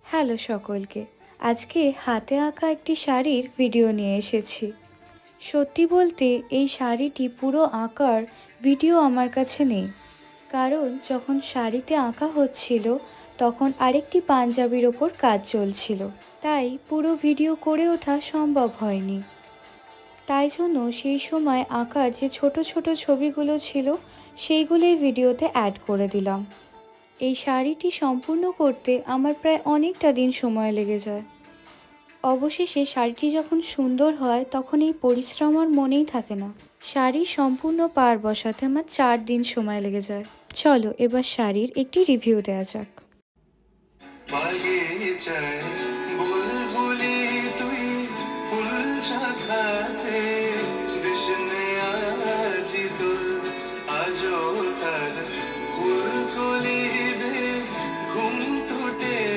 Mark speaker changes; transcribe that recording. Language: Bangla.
Speaker 1: হ্যালো সকলকে। আজকে হাতে আঁকা একটি শাড়ির ভিডিও নিয়ে এসেছি। সত্যি বলতে এই শাড়িটি পুরো আঁকার ভিডিও আমার কাছে নেই, কারণ যখন শাড়িতে আঁকা হচ্ছিল তখন আরেকটি পাঞ্জাবির ওপর কাজ চলছিল, তাই পুরো ভিডিও করে ওঠা সম্ভব হয়নি। তাই জন্য সেই সময় আঁকার যে ছোট ছোট ছবিগুলো ছিল সেইগুলোই ভিডিওতে অ্যাড করে দিলাম। এই শাড়িটি সম্পূর্ণ করতে আমার প্রায় অনেকটা দিন সময় লেগে যায়। অবশেষে শাড়িটি যখন সুন্দর হয় তখন এই পরিশ্রম আর মনেই থাকে না। শাড়ি সম্পূর্ণ পাড় বসাতে আমার 4 দিন সময় লেগে যায়। চলো এবার শাড়ির একটি রিভিউ দেওয়া যাক।
Speaker 2: বুলবুলি তুই ফুল শাখাতে